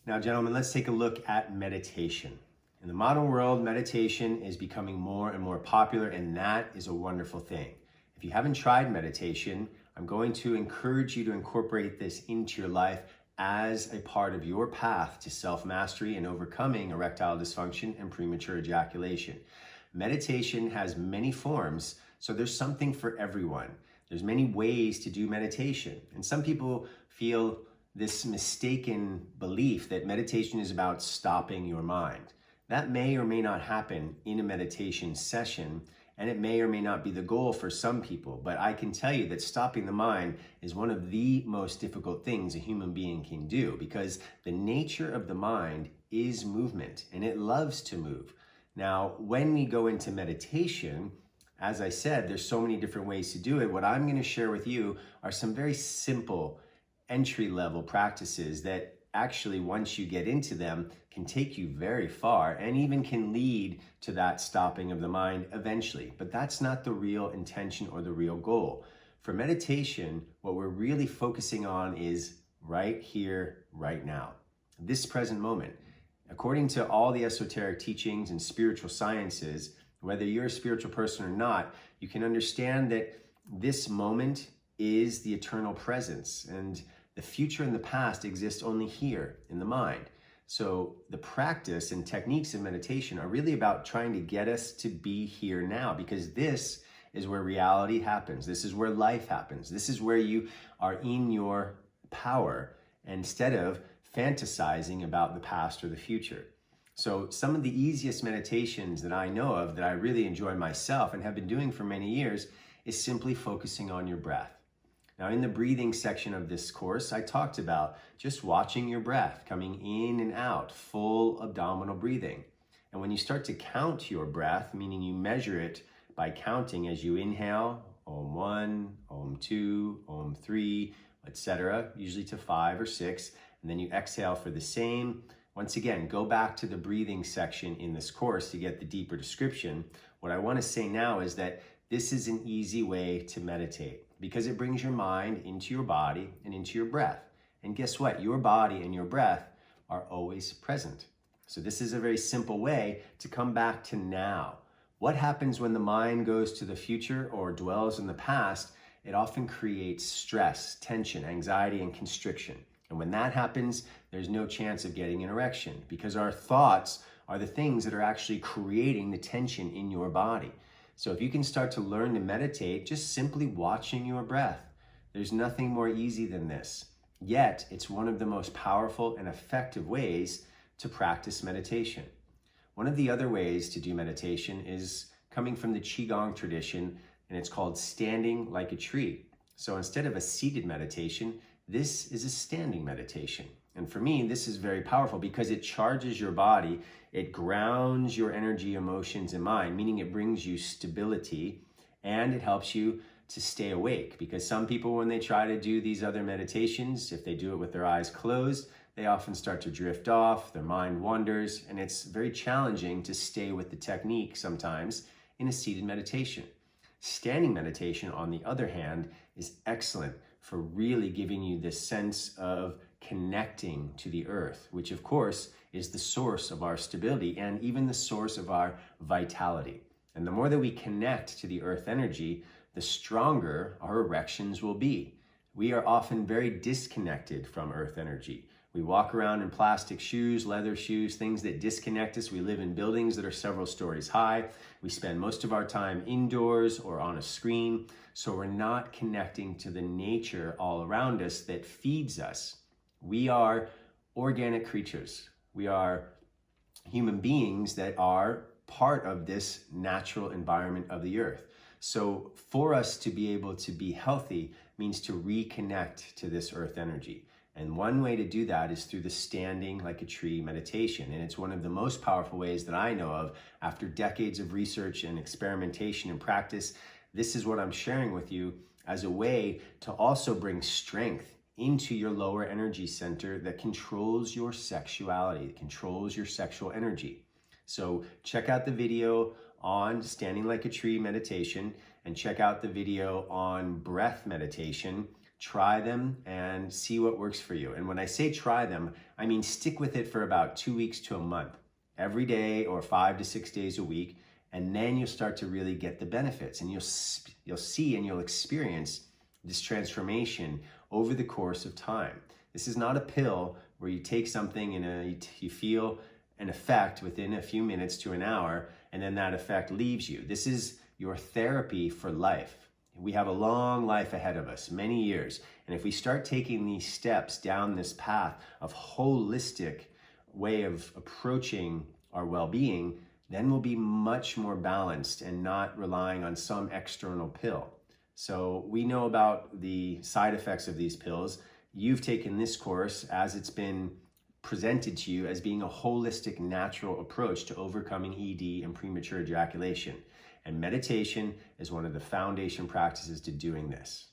Now, gentlemen, let's take a look at meditation. In the modern world, meditation is becoming more and more popular, and that is a wonderful thing. If you haven't tried meditation, I'm going to encourage you to incorporate this into your life as a part of your path to self-mastery and overcoming erectile dysfunction and premature ejaculation. Meditation has many forms, so there's something for everyone. There's many ways to do meditation, and some people feel this mistaken belief that meditation is about stopping your mind. That may or may not happen in a meditation session, and it may or may not be the goal for some people, but I can tell you that stopping the mind is one of the most difficult things a human being can do, because the nature of the mind is movement, and it loves to move. Now, when we go into meditation, as I said, there's so many different ways to do it. What I'm going to share with you are some very simple entry-level practices that actually, once you get into them, can take you very far and even can lead to that stopping of the mind eventually. But that's not the real intention or the real goal. For meditation, what we're really focusing on is right here, right now, this present moment. According to all the esoteric teachings and spiritual sciences, whether you're a spiritual person or not, you can understand that this moment is the eternal presence, and the future and the past exist only here in the mind. So the practice and techniques of meditation are really about trying to get us to be here now, because this is where reality happens. This is where life happens. This is where you are in your power instead of fantasizing about the past or the future. So some of the easiest meditations that I know of that I really enjoy myself and have been doing for many years is simply focusing on your breath. Now, in the breathing section of this course, I talked about just watching your breath coming in and out, full abdominal breathing. And when you start to count your breath, meaning you measure it by counting as you inhale, Om 1, Om 2, Om 3, etc., usually to 5 or 6, and then you exhale for the same. Once again, go back to the breathing section in this course to get the deeper description. What I want to say now is that this is an easy way to meditate, because it brings your mind into your body and into your breath. And guess what? Your body and your breath are always present. So this is a very simple way to come back to now. What happens when the mind goes to the future or dwells in the past? It often creates stress, tension, anxiety, and constriction. And when that happens, there's no chance of getting an erection, because our thoughts are the things that are actually creating the tension in your body. So if you can start to learn to meditate, just simply watching your breath, there's nothing more easy than this. Yet, it's one of the most powerful and effective ways to practice meditation. One of the other ways to do meditation is coming from the Qigong tradition, and it's called standing like a tree. So instead of a seated meditation, this is a standing meditation. And for me, this is very powerful because it charges your body, it grounds your energy, emotions, and mind, meaning it brings you stability, and it helps you to stay awake. Because some people, when they try to do these other meditations, if they do it with their eyes closed, they often start to drift off, their mind wanders, and it's very challenging to stay with the technique sometimes in a seated meditation. Standing meditation, on the other hand, is excellent for really giving you this sense of connecting to the earth, which of course is the source of our stability and even the source of our vitality. And the more that we connect to the earth energy, the stronger our erections will be. We are often very disconnected from earth energy. We walk around in plastic shoes, leather shoes, things that disconnect us. We live in buildings that are several stories high. We spend most of our time indoors or on a screen. So we're not connecting to the nature all around us that feeds us. We are organic creatures. We are human beings that are part of this natural environment of the earth. So for us to be able to be healthy means to reconnect to this earth energy. And one way to do that is through the standing like a tree meditation. And it's one of the most powerful ways that I know of after decades of research and experimentation and practice. This is what I'm sharing with you as a way to also bring strength into your lower energy center that controls your sexuality, controls your sexual energy. So check out the video on standing like a tree meditation and check out the video on breath meditation Try them and see what works for you. And when I say try them, I mean stick with it for about 2 weeks to a month, every day or 5 to 6 days a week. And then you'll start to really get the benefits, and you'll see and you'll experience this transformation over the course of time. This is not a pill where you take something and you feel an effect within a few minutes to an hour, and then that effect leaves you. This is your therapy for life. We have a long life ahead of us, many years. And if we start taking these steps down this path of holistic way of approaching our well-being, then we'll be much more balanced and not relying on some external pill. So we know about the side effects of these pills. You've taken this course as it's been presented to you as being a holistic, natural approach to overcoming ED and premature ejaculation. And meditation is one of the foundation practices to doing this.